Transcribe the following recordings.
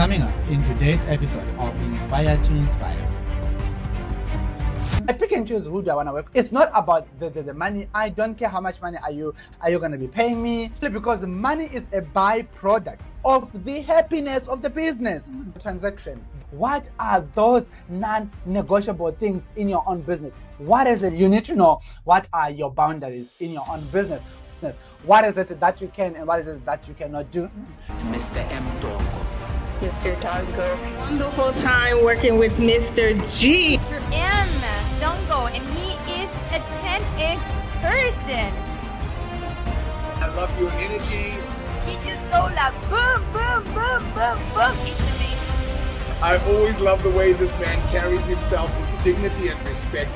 Coming up in today's episode of Inspire to Inspire. I pick and choose who do I want to work with. It's not about the money. I don't care how much money are you going to be paying me, because money is a byproduct of the happiness of the business transaction. What are those non-negotiable things in your own business? What is it? You need to know what are your boundaries in your own business. What is it that you can and what is it that you cannot do? Mr. M. Dongo. Mr. Dongo. Wonderful time working with Mr. G. Mr. M. Dongo, and he is a 10x person. I love your energy. He just go like boom, boom, boom, boom, boom. It's amazing. I always love the way this man carries himself with dignity and respect.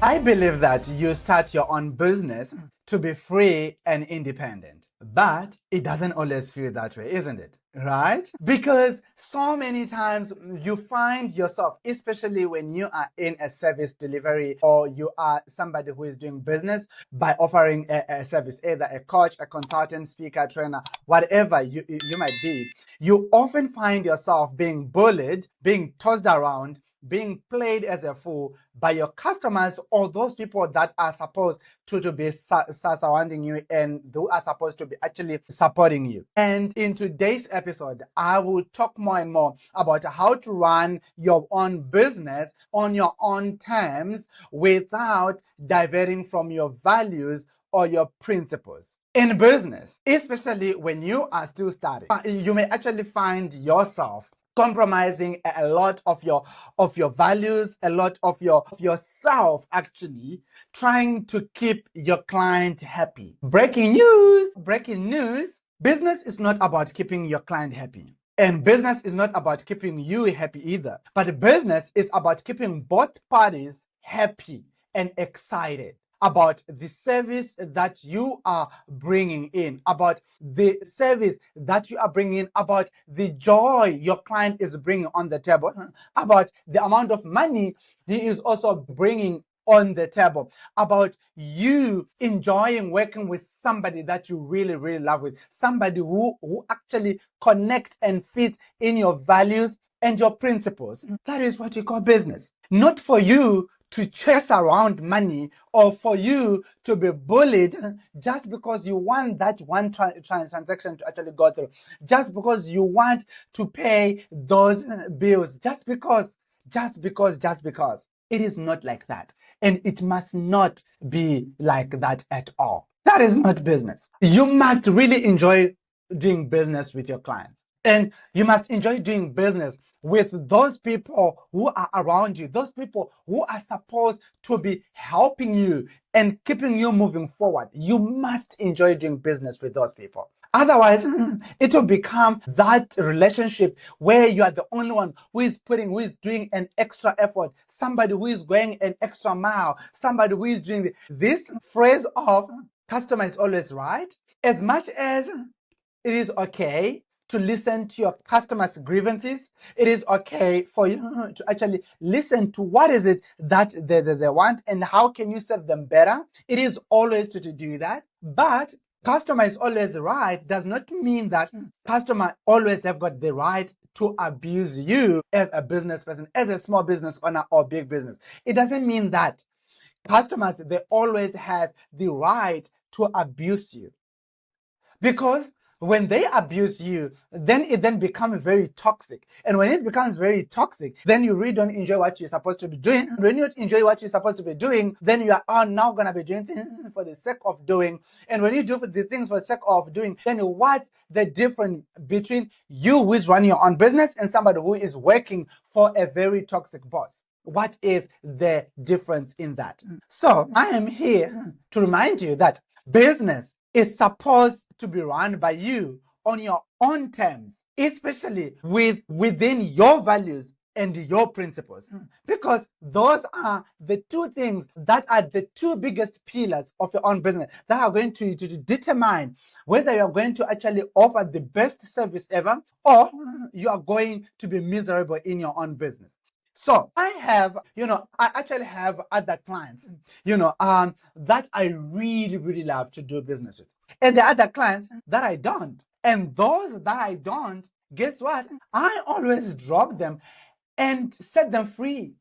I believe that you start your own business to be free and independent. But it doesn't always feel that way, isn't it? Right? Because so many times you find yourself, especially when you are in a service delivery or you are somebody who is doing business by offering a service, either a coach, a consultant, speaker, trainer, whatever you might be, you often find yourself being bullied, being tossed around, being played as a fool by your customers or those people that are supposed to be surrounding you and who are supposed to be actually supporting you. And in today's episode, I will talk more and more about how to run your own business on your own terms without diverting from your values or your principles. In business, especially when you are still starting, you may actually find yourself compromising a lot of your values, a lot of yourself, actually trying to keep your client happy. Breaking news. Business is not about keeping your client happy. And business is not about keeping you happy either. But business is about keeping both parties happy and excited about the service that you are bringing in, about the service that you are bringing in, about the joy your client is bringing on the table, about the amount of money he is also bringing on the table, about you enjoying working with somebody that you really, really love with, somebody who actually connect and fit in your values and your principles. That is what you call business. Not for you to chase around money or for you to be bullied just because you want that one transaction to actually go through, just because you want to pay those bills, just because. It is not like that. And it must not be like that at all. That is not business. You must really enjoy doing business with your clients. And you must enjoy doing business with those people who are around you, those people who are supposed to be helping you and keeping you moving forward. You must enjoy doing business with those people. Otherwise, it will become that relationship where you are the only one who is doing an extra effort, somebody who is going an extra mile, somebody who is doing this phrase of customer is always right. As much as it is okay to listen to your customers' grievances, it is okay for you to actually listen to what is it that they want and how can you serve them better. It is always to do that. But customer is always right does not mean that customer always have got the right to abuse you as a business person, as a small business owner or big business. It doesn't mean that customers, they always have the right to abuse you. Because when they abuse you, then it becomes very toxic. And when it becomes very toxic, then you really don't enjoy what you're supposed to be doing. When you don't enjoy what you're supposed to be doing, then you are now going to be doing things for the sake of doing. And when you do the things for the sake of doing, then what's the difference between you who is running your own business and somebody who is working for a very toxic boss? What is the difference in that? So I am here to remind you that business is supposed to be run by you on your own terms, especially within your values and your principles, because those are the two things that are the two biggest pillars of your own business that are going to determine whether you're going to actually offer the best service ever or you are going to be miserable in your own business. So I actually have other clients, that I really, really love to do business with. And the other clients that I don't. And those that I don't, guess what? I always drop them and set them free.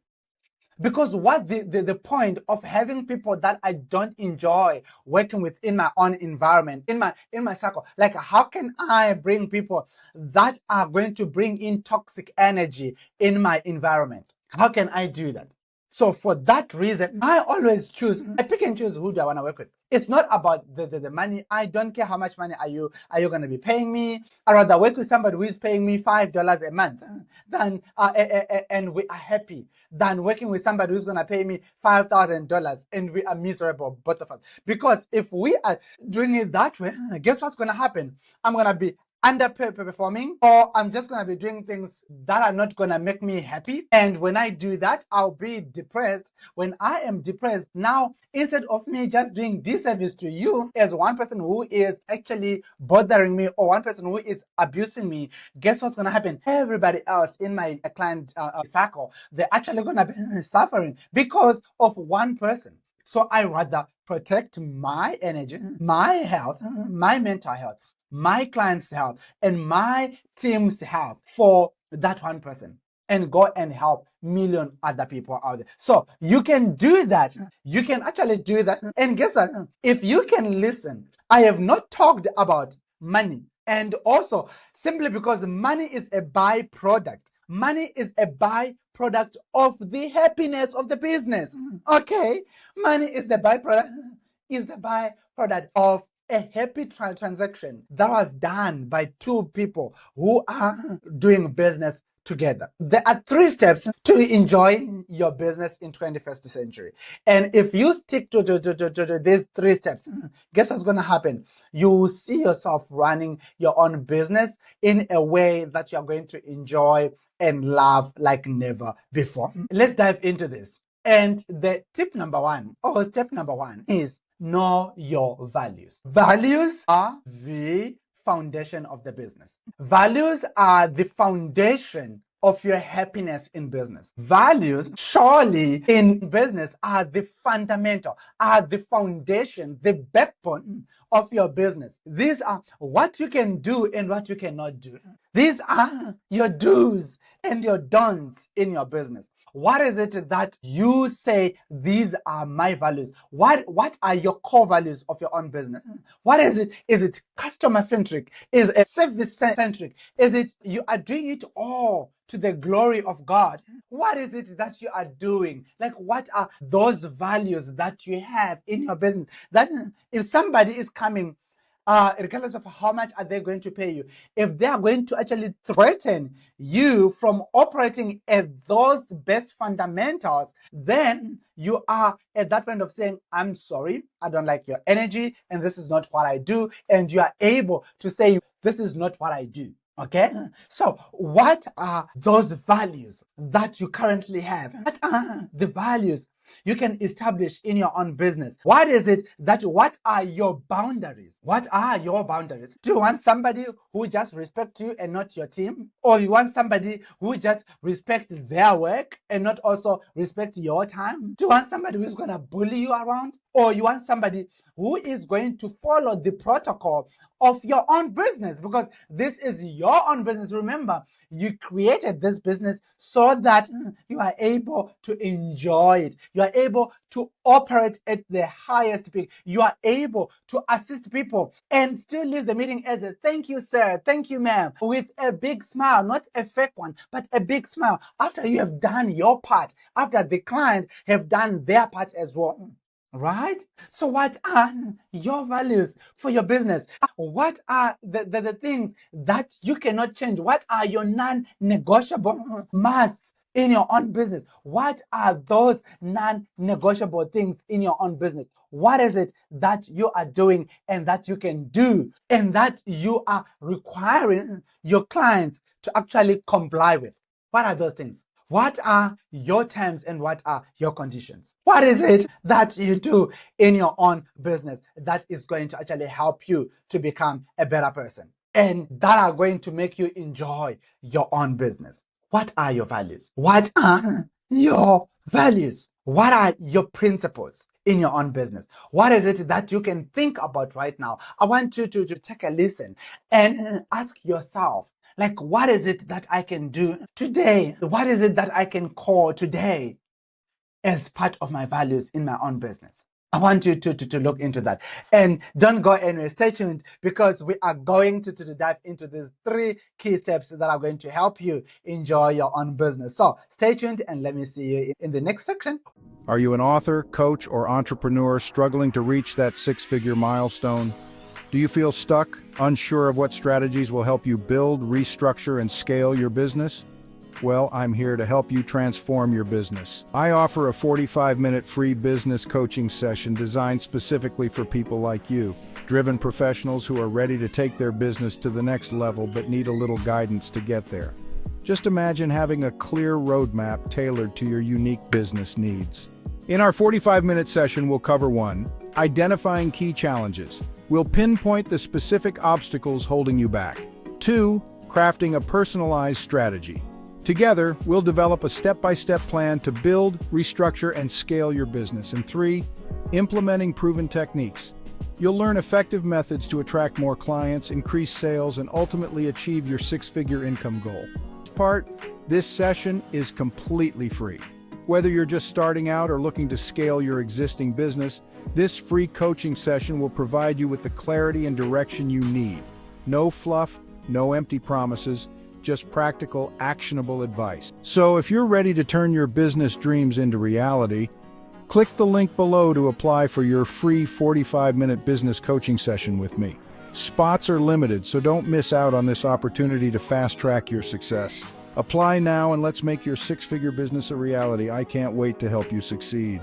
Because what the point of having people that I don't enjoy working with in my own environment, in my circle, like how can I bring people that are going to bring in toxic energy in my environment? How can I do that? So for that reason, I always choose, I pick and choose who do I want to work with. It's not about the money. I don't care how much money are you going to be paying me. I'd rather work with somebody who is paying me $5 a month than and we are happy than working with somebody who's going to pay me $5,000 and we are miserable, both of us. Because if we are doing it that way, guess what's going to happen? I'm going to be underperforming, or I'm just going to be doing things that are not going to make me happy. And when I do that, I'll be depressed. When I am depressed, now instead of me just doing disservice to you as one person who is actually bothering me or one person who is abusing me, guess what's going to happen? Everybody else in my client circle, they're actually going to be suffering because of one person. So I rather protect my energy, my health, my mental health, my client's health, and my team's health for that one person, and go and help million other people out there. So you can do that. You can actually do that. And guess what? If you can listen, I have not talked about money. And also, simply because money is a byproduct. Money is a byproduct of the happiness of the business. Okay? Money is the byproduct of a happy transaction that was done by two people who are doing business together. There are 3 steps to enjoy your business in 21st century. And if you stick to these 3 steps, guess what's going to happen? You will see yourself running your own business in a way that you're going to enjoy and love like never before. Let's dive into this. And the step number one is know your values. Values are the foundation of the business. Values are the foundation of your happiness in business. Values, surely in business, are the fundamental, are the foundation, the backbone of your business. These are what you can do and what you cannot do. These are your do's and your don'ts in your business. What is it that you say, these are my values? What are your core values of your own business? What is it? Is it customer centric? Is it service centric? Is it you are doing it all to the glory of God? What is it that you are doing? Like, what are those values that you have in your business? That if somebody is coming, regardless of how much are they going to pay you, if they are going to actually threaten you from operating at those best fundamentals, then you are at that point of saying, I'm sorry, I don't like your energy, and this is not what I do. And you are able to say, this is not what I do. Okay, so what are those values that you currently have? What are the values you can establish in your own business? What are your boundaries? What are your boundaries? Do you want somebody who just respects you and not your team? Or you want somebody who just respects their work and not also respect your time? Do you want somebody who's going to bully you around? Or you want somebody who is going to follow the protocol of your own business? Because this is your own business. Remember, you created this business so that you are able to enjoy it. You are able to operate at the highest peak. You are able to assist people and still leave the meeting as a thank you, sir, thank you, ma'am, with a big smile, not a fake one, but a big smile after you have done your part, after the client have done their part as well. Right? So what are your values for your business? What are the things that you cannot change? What are your non-negotiable musts in your own business? What are those non-negotiable things in your own business? What is it that you are doing and that you can do and that you are requiring your clients to actually comply with? What are those things? What are your terms and what are your conditions? What is it that you do in your own business that is going to actually help you to become a better person and that are going to make you enjoy your own business? What are your values? What are your values? What are your principles in your own business? What is it that you can think about right now? I want you to take a listen and ask yourself, like, what is it that I can do today? What is it that I can call today as part of my values in my own business? I want you to look into that. And don't go anywhere. Stay tuned, because we are going to dive into these 3 key steps that are going to help you enjoy your own business. So stay tuned and let me see you in the next section. Are you an author, coach, or entrepreneur struggling to reach that 6-figure milestone? Do you feel stuck, unsure of what strategies will help you build, restructure, and scale your business? Well, I'm here to help you transform your business. I offer a 45-minute free business coaching session designed specifically for people like you, driven professionals who are ready to take their business to the next level but need a little guidance to get there. Just imagine having a clear roadmap tailored to your unique business needs. In our 45-minute session, we'll cover 1, identifying key challenges. We'll pinpoint the specific obstacles holding you back. 2, crafting a personalized strategy. Together, we'll develop a step-by-step plan to build, restructure, and scale your business. And 3, implementing proven techniques. You'll learn effective methods to attract more clients, increase sales, and ultimately achieve your 6-figure income goal. This session is completely free. Whether you're just starting out or looking to scale your existing business, this free coaching session will provide you with the clarity and direction you need. No fluff, no empty promises, just practical, actionable advice. So if you're ready to turn your business dreams into reality, click the link below to apply for your free 45-minute business coaching session with me. Spots are limited, so don't miss out on this opportunity to fast-track your success. Apply now and let's make your 6-figure business a reality. I can't wait to help you succeed.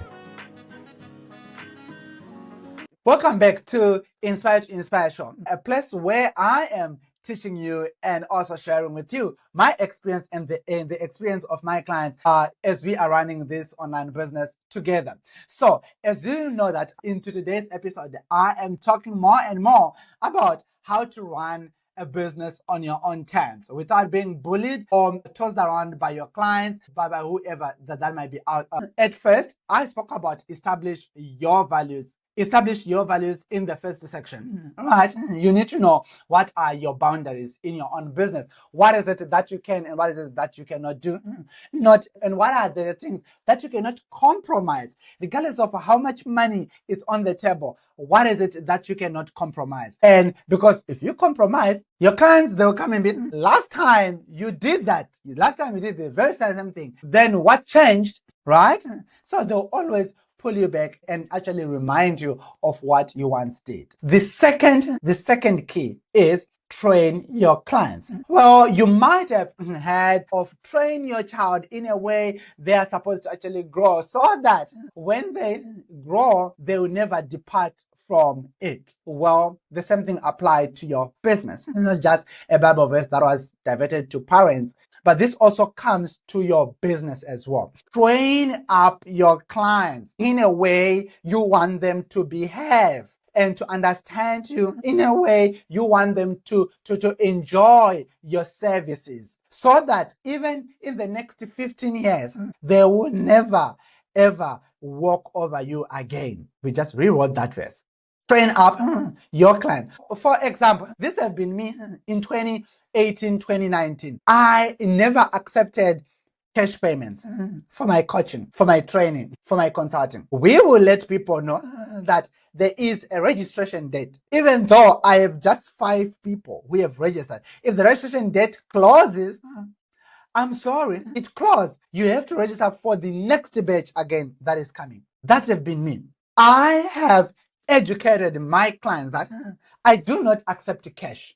Welcome back to Inspire to Inspire Show, a place where I am teaching you and also sharing with you my experience and the experience of my clients as we are running this online business together. So as you know that into today's episode, I am talking more and more about how to run a business on your own terms without being bullied or tossed around by your clients, by whoever that might be out. At first, I spoke about establish your values. Establish your values in the first section, right? You need to know what are your boundaries in your own business. What is it that you can and what is it that you cannot do? And what are the things that you cannot compromise, regardless of how much money is on the table? What is it that you cannot compromise? And because if you compromise, your clients, they'll come and be, last time you did the very same thing. Then what changed, right? So they'll always pull you back and actually remind you of what you once did. The second key is train your clients. Well, you might have heard of train your child in a way they are supposed to actually grow, so that when they grow, they will never depart from it. Well, the same thing applied to your business. It's not just a Bible verse that was diverted to parents, but this also comes to your business as well. Train up your clients in a way you want them to behave and to understand you in a way you want them to enjoy your services, so that even in the next 15 years, they will never, ever walk over you again. We just rewrote that verse. Train up your client. For example, this has been me in 2018, 2019. I never accepted cash payments for my coaching, for my training, for my consulting. We will let people know that there is a registration date. Even though I have just 5 people who have registered, if the registration date closes, I'm sorry, it closed. You have to register for the next batch again that is coming. That has been me. I have educated my clients that I do not accept cash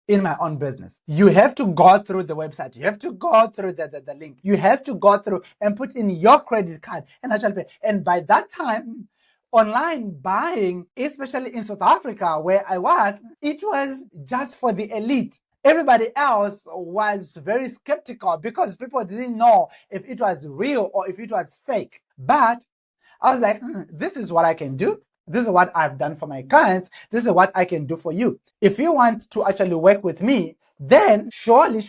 in my own business. You have to go through the website. You have to go through the link. You have to go through and put in your credit card and actually pay. And by that time, online buying, especially in South Africa where I was, it was just for the elite. Everybody else was very skeptical because people didn't know if it was real or if it was fake. But I was like, this is what I can do. This is what I've done for my clients. This is what I can do for you. If you want to actually work with me, then surely,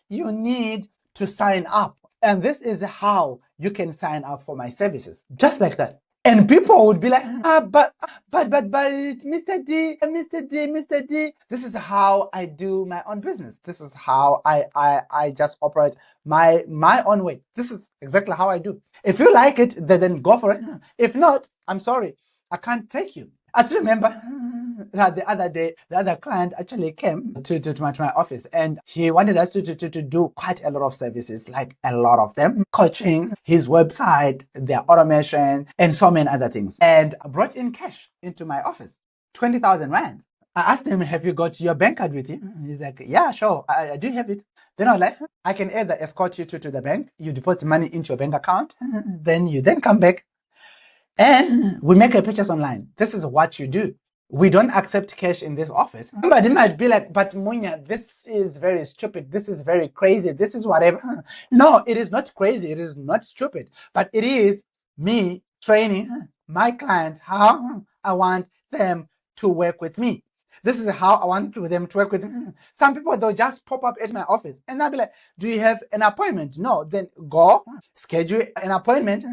you need to sign up. And this is how you can sign up for my services. Just like that. And people would be like, but, Mr. D. This is how I do my own business. This is how I just operate my own way. This is exactly how I do. If you like it, then go for it. If not, I'm sorry, I can't take you. I still remember that the other day, the other client actually came to my office, and he wanted us to do quite a lot of services, like a lot of them, coaching, his website, their automation, and so many other things. And I brought in cash into my office, 20,000 rand. I asked him, have you got your bank card with you? He's like, yeah, sure, I do have it. Then I was like, I can either escort you to the bank, you deposit money into your bank account, then you come back, and we make a purchase online. This is what you do. We don't accept cash in this office. Somebody might be like, but Munya, this is very stupid. This is very crazy. This is whatever. No, it is not crazy. It is not stupid. But it is me training my clients how I want them to work with me. This is how I want them to work with me. Some people, they'll just pop up at my office and I'll be like, do you have an appointment? No. Then go schedule an appointment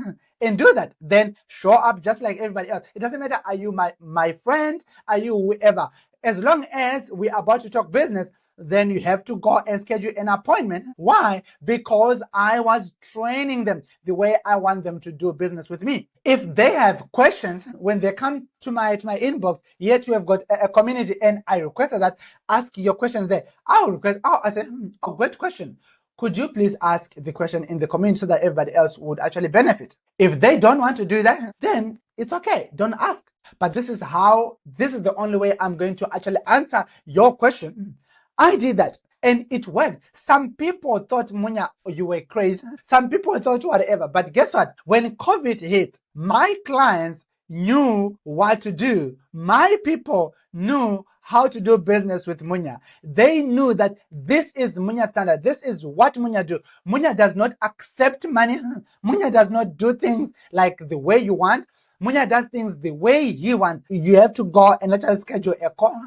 and do that. Then show up just like everybody else. It doesn't matter, are you my friend? Are you whoever? As long as we are about to talk business, then you have to go and schedule an appointment. Why? Because I was training them the way I want them to do business with me. If they have questions when they come to my inbox, yet you have got a community and I requested that, ask your questions there. I said, great question. Could you please ask the question in the community so that everybody else would actually benefit? If they don't want to do that, then it's okay. Don't ask. But this is the only way I'm going to actually answer your question. I did that and it worked. Some people thought, Munya, you were crazy. Some people thought whatever. But guess what? When COVID hit, my clients knew what to do. My people knew how to do business with Munya. They knew that this is Munya standard. This is what Munya do. Munya does not accept money. Munya does not do things like the way you want. Munya does things the way he wants. You have to go and let us schedule a call.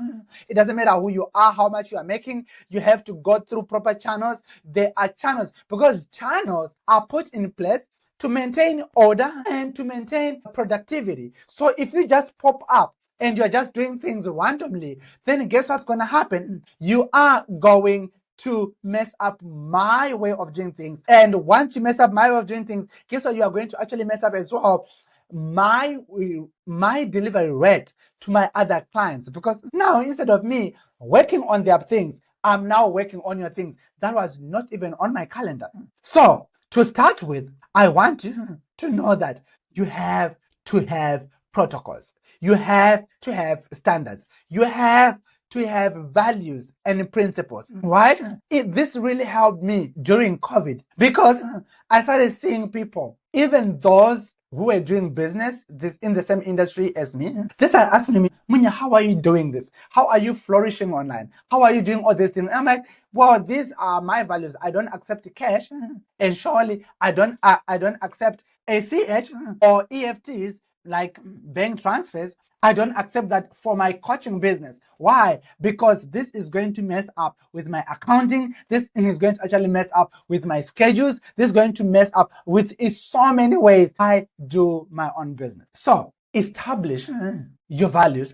It doesn't matter who you are, how much you are making. You have to go through proper channels. There are channels because channels are put in place to maintain order and to maintain productivity. So if you just pop up and you're just doing things randomly, then guess what's going to happen? You are going to mess up my way of doing things. And once you mess up my way of doing things, guess what? You are going to actually mess up as well my delivery rate to my other clients, because now instead of me working on their things, I'm now working on your things that was not even on my calendar. So to start with, I want you to know that you have to have protocols. You have to have standards. You have to have values and principles, right? This really helped me during COVID because I started seeing people, even those who were doing business in the same industry as me, they started asking me, Munya, how are you doing this? How are you flourishing online? How are you doing all these things? I'm like, well, these are my values. I don't accept cash, and surely I don't accept ACH or EFTs, like bank transfers. I don't accept that for my coaching business. Why? Because this is going to mess up with my accounting. This is going to actually mess up with my schedules. This is going to mess up with so many ways I do my own business. So establish your values.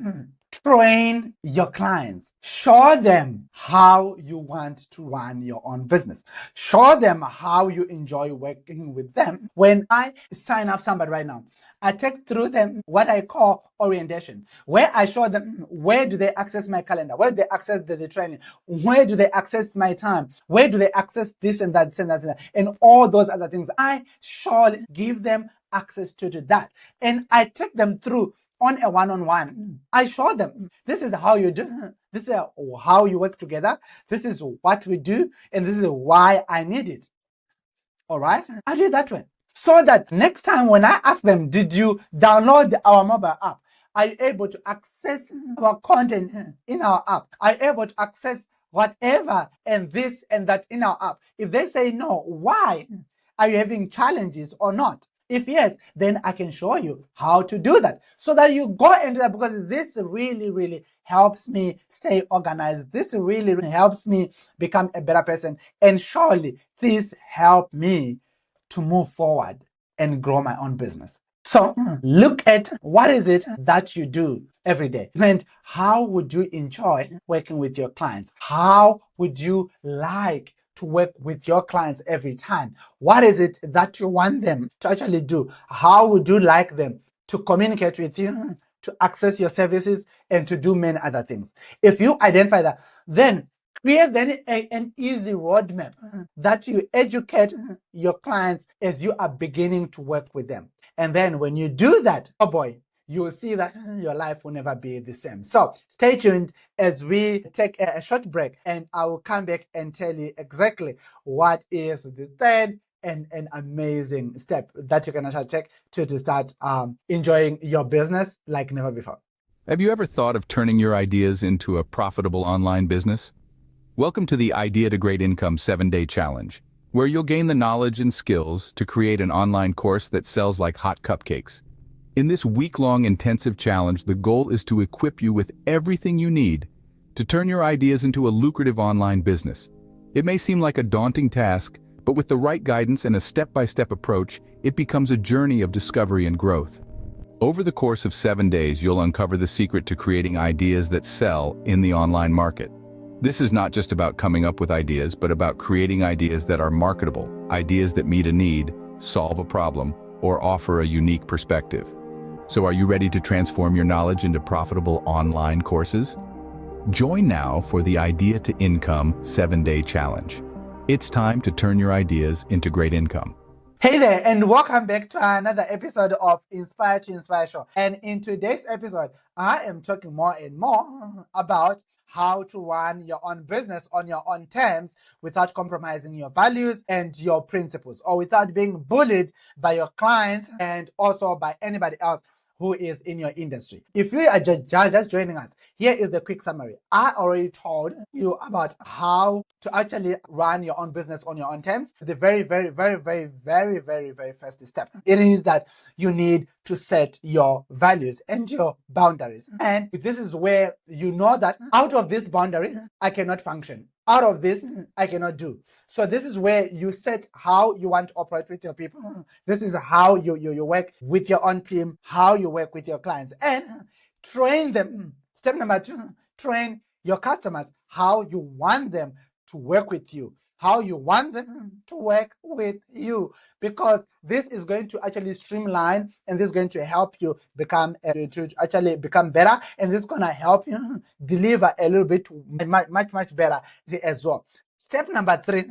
Train your clients. Show them how you want to run your own business. Show them how you enjoy working with them. When I sign up somebody right now, I take through them what I call orientation, where I show them where do they access my calendar, where do they access the training, where do they access my time, where do they access this and that, and all those other things. I surely give them access to that. And I take them through on a one-on-one. I show them, this is how you do, this is how you work together, this is what we do, and this is why I need it. All right? I do it that way. So that next time when I ask them, did you download our mobile app? Are you able to access our content in our app? Are you able to access whatever and this and that in our app? If they say no, why? Are you having challenges or not? If yes, then I can show you how to do that so that you go into that, because this really, really helps me stay organized. This really, really helps me become a better person. And surely this helped me to move forward and grow my own business. So look at what is it that you do every day, and how would you enjoy working with your clients? How would you like to work with your clients every time? What is it that you want them to actually do? How would you like them to communicate with you, to access your services, and to do many other things? If you identify that, then create then an easy roadmap that you educate your clients as you are beginning to work with them. And then when you do that, oh boy, you will see that your life will never be the same. So stay tuned as we take a short break, and I will come back and tell you exactly what is the third and an amazing step that you can actually take to start enjoying your business like never before. Have you ever thought of turning your ideas into a profitable online business? Welcome to the Idea to Great Income 7-Day Challenge, where you'll gain the knowledge and skills to create an online course that sells like hot cupcakes. In this week-long intensive challenge, the goal is to equip you with everything you need to turn your ideas into a lucrative online business. It may seem like a daunting task, but with the right guidance and a step-by-step approach, it becomes a journey of discovery and growth. Over the course of 7 days, you'll uncover the secret to creating ideas that sell in the online market. This is not just about coming up with ideas, but about creating ideas that are marketable, ideas that meet a need, solve a problem, or offer a unique perspective. So are you ready to transform your knowledge into profitable online courses? Join now for the Idea to Income 7-Day Challenge. It's time to turn your ideas into great income. Hey there, and welcome back to another episode of Inspire to Inspire Show. And in today's episode, I am talking more and more about how to run your own business on your own terms without compromising your values and your principles, or without being bullied by your clients and also by anybody else who is in your industry. If you are just joining us, here is the quick summary. I already told you about how to actually run your own business on your own terms. The very first step, it is that you need to set your values and your boundaries. And this is where you know that out of this boundary, I cannot function. Out of this, I cannot do. So this is where you set how you want to operate with your people. This is how you work with your own team, how you work with your clients, and train them. Step number 2, train your customers how you want them to work with you, how you want them to work with you, because this is going to actually streamline, and this is going to help you become better, and this is going to help you deliver a little bit much better as well. Step number 3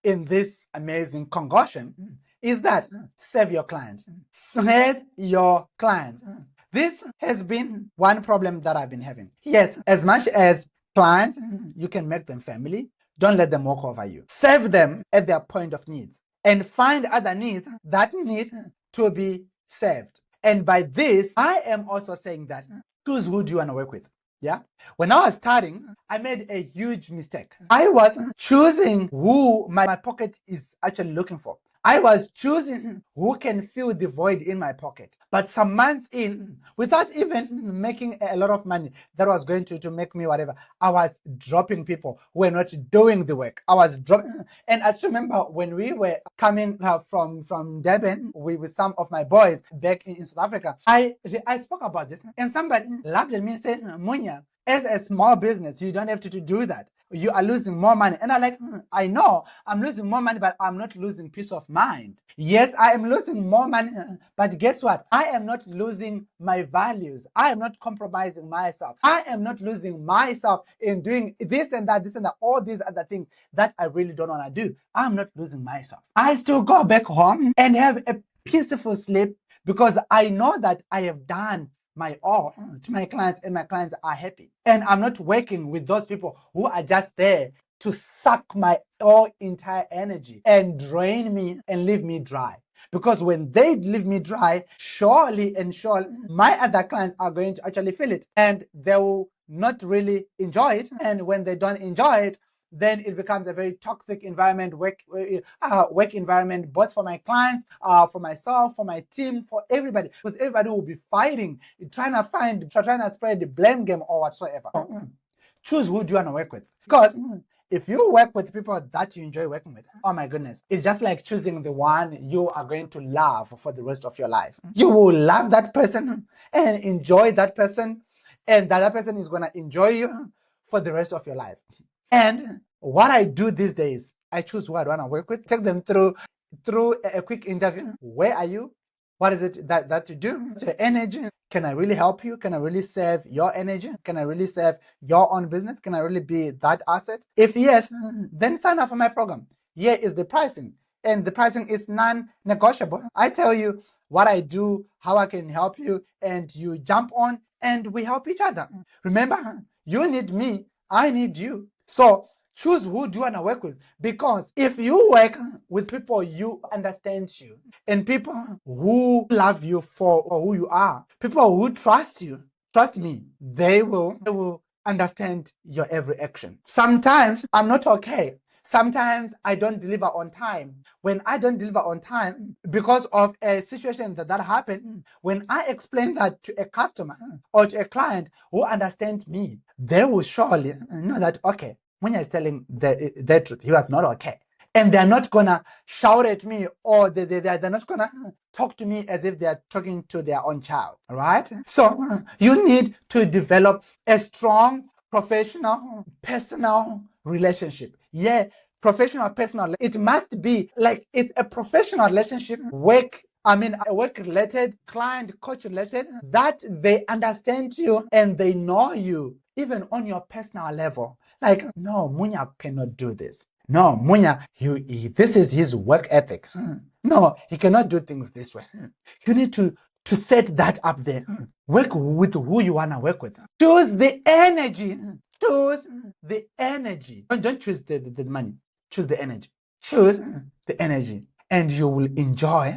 in this amazing concoction is that serve your clients. Serve your clients. This has been one problem that I've been having. Yes, as much as clients, you can make them family. Don't let them walk over you. Serve them at their point of needs and find other needs that need to be served. And by this, I am also saying that choose who do you want to work with. Yeah. When I was starting, I made a huge mistake. I was choosing who my pocket is actually looking for. I was choosing who can fill the void in my pocket. But some months in, without even making a lot of money that was going to make me whatever, I was dropping people who were not doing the work. I was dropping. And I still remember when we were coming from Durban with some of my boys back in South Africa, I spoke about this, and somebody laughed at me and said, Munya, as a small business, you don't have to do that. You are losing more money. And I'm like, I know I'm losing more money, but I'm not losing peace of mind. Yes, I am losing more money, but guess what? I am not losing my values. I am not compromising myself. I am not losing myself in doing this and that, all these other things that I really don't want to do. I'm not losing myself. I still go back home and have a peaceful sleep because I know that I have done my all to my clients, and my clients are happy. And I'm not working with those people who are just there to suck my all entire energy and drain me and leave me dry. Because when they leave me dry, surely my other clients are going to actually feel it, and they will not really enjoy it. And when they don't enjoy it, then it becomes a very toxic environment, work environment, both for my clients, for myself, for my team, for everybody. Because everybody will be fighting, trying to spread the blame game or whatsoever. Choose who do you want to work with. Because If you work with people that you enjoy working with, oh my goodness, it's just like choosing the one you are going to love for the rest of your life. You will love that person and enjoy that person, and that person is going to enjoy you for the rest of your life. And what I do these days, I choose who I want to work with, take them through a quick interview. Where are you? What is it that you do? Your energy. Can I really help you? Can I really serve your energy? Can I really serve your own business? Can I really be that asset? If yes, then sign up for my program. Here is the pricing. And the pricing is non-negotiable. I tell you what I do, how I can help you, and you jump on and we help each other. Remember, you need me, I need you. So choose who do you want to work with, because if you work with people you understand you, and people who love you for who you are, people who trust you, trust me, they will understand your every action. Sometimes I'm not okay. Sometimes I don't deliver on time. When I don't deliver on time because of a situation that happened, when I explain that to a customer or to a client who understands me, they will surely know that, okay, Munya is telling the truth. He was not okay. And they're not going to shout at me, or they're not going to talk to me as if they're talking to their own child, right? So you need to develop a strong, professional, personal relationship. Yeah, professional, personal. It must be like it's a professional relationship, work-related, client, coach-related, that they understand you and they know you, even on your personal level. Like, no, Munya cannot do this. No, Munya, this is his work ethic. No, he cannot do things this way. You need to set that up there. Work with who you want to work with. Choose the energy. Choose the energy. Don't choose the money. Choose the energy. Choose the energy. And you will enjoy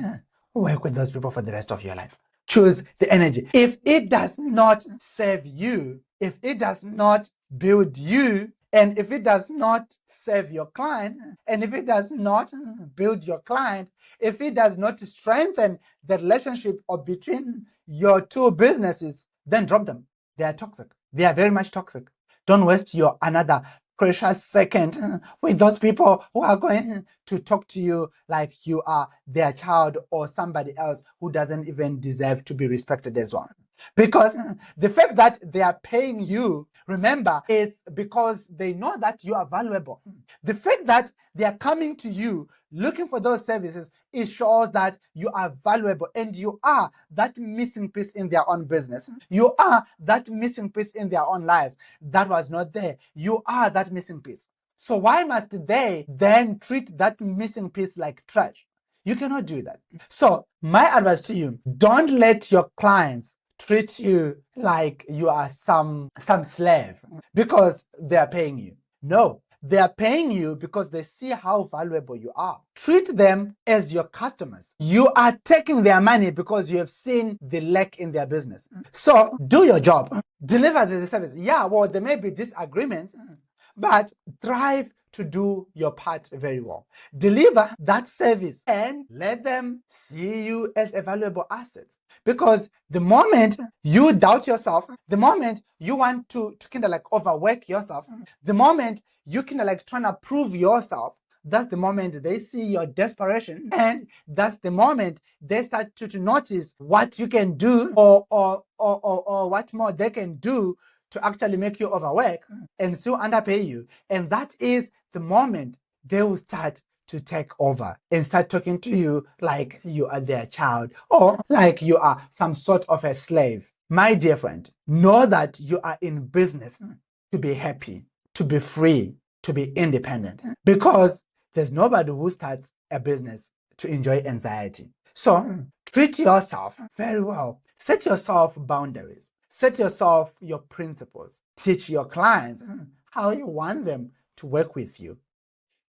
work with those people for the rest of your life. Choose the energy. If it does not serve you, if it does not build you, and if it does not serve your client, and if it does not build your client, if it does not strengthen the relationship between your two businesses, then drop them. They are toxic. They are very much toxic. Don't waste your another precious second with those people who are going to talk to you like you are their child or somebody else who doesn't even deserve to be respected as well. Because the fact that they are paying you, remember, it's because they know that you are valuable. The fact that they are coming to you looking for those services, it shows that you are valuable and you are that missing piece in their own business. You are that missing piece in their own lives that was not there. You are that missing piece. So why must they then treat that missing piece like trash? You cannot do that. So my advice to you, don't let your clients treat you like you are some slave because they are paying you. No, they are paying you because they see how valuable you are. Treat them as your customers. You are taking their money because you have seen the lack in their business. So do your job. Deliver the service. Yeah, well, there may be disagreements, but strive to do your part very well. Deliver that service and let them see you as a valuable asset. Because the moment you doubt yourself, the moment you want to kind of like overwork yourself, the moment you kind of like trying to prove yourself, that's the moment they see your desperation, and that's the moment they start to notice what you can do or what more they can do to actually make you overwork and still underpay you. And that is the moment they will start to take over and start talking to you like you are their child or like you are some sort of a slave. My dear friend, know that you are in business to be happy, to be free, to be independent, because there's nobody who starts a business to enjoy anxiety. So treat yourself very well. Set yourself boundaries. Set yourself your principles. Teach your clients how you want them to work with you.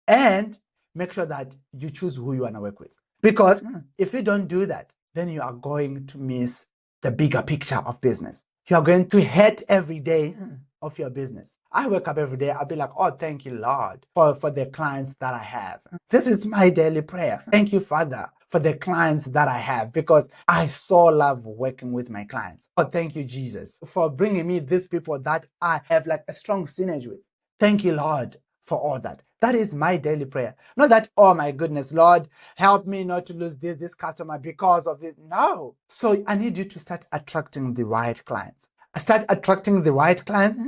And make sure that you choose who you want to work with. Because if you don't do that, then you are going to miss the bigger picture of business. You are going to hate every day of your business. I wake up every day, I'll be like, oh, thank you, Lord, for the clients that I have. This is my daily prayer. Thank you, Father, for the clients that I have, because I so love working with my clients. Oh, thank you, Jesus, for bringing me these people that I have like a strong synergy with. Thank you, Lord, for all that. That is my daily prayer. Not that, oh my goodness, Lord, help me not to lose this customer because of it. No. So I need you to start attracting the right clients. Start attracting the right clients.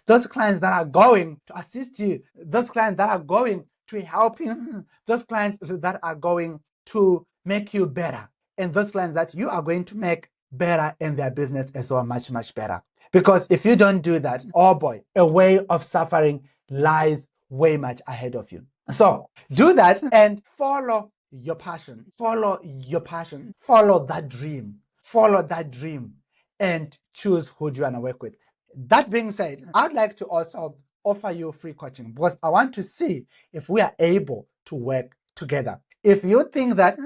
Those clients that are going to assist you. Those clients that are going to help you. Those clients that are going to make you better. And those clients that you are going to make better in their business as well, much, much better. Because if you don't do that, oh boy, a way of suffering lies way much ahead of you. So do that and follow your passion. Follow your passion. Follow that dream. Follow that dream and choose who you want to work with. That being said, I'd like to also offer you free coaching because I want to see if we are able to work together. If you think that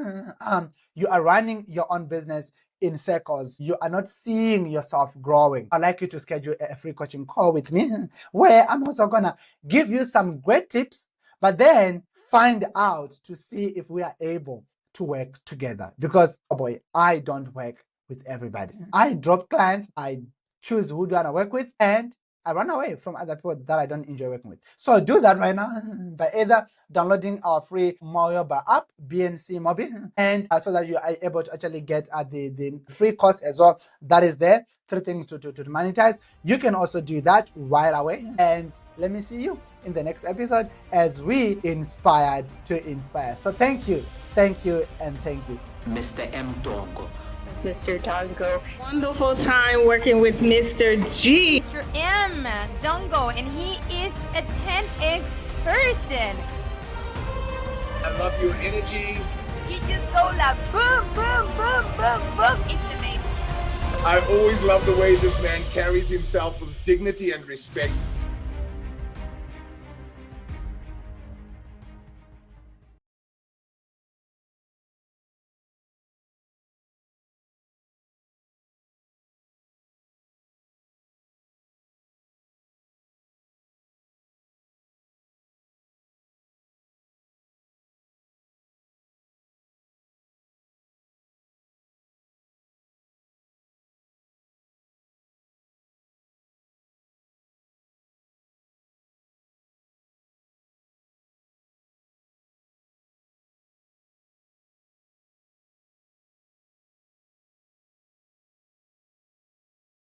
you are running your own business in circles, you are not seeing yourself growing, I'd like you to schedule a free coaching call with me where I'm also gonna give you some great tips, but then find out to see if we are able to work together. Because, oh boy, I don't work with everybody. I drop clients, I choose who do I want to work with, and I run away from other people that I don't enjoy working with. So do that right now by either downloading our free mobile app, BNC Mobi, and so that you are able to actually get the free course as well. That is there. 3 things to monetize. You can also do that right away. And let me see you in the next episode as we inspired to inspire. So thank you, and thank you. Mr. M. Dongo. Mr. Dongo. Wonderful time working with Mr. G. Mr. M. Dongo, and he is a 10x person. I love your energy. You just go like boom, boom, boom, boom, boom. It's amazing. I always love the way this man carries himself with dignity and respect.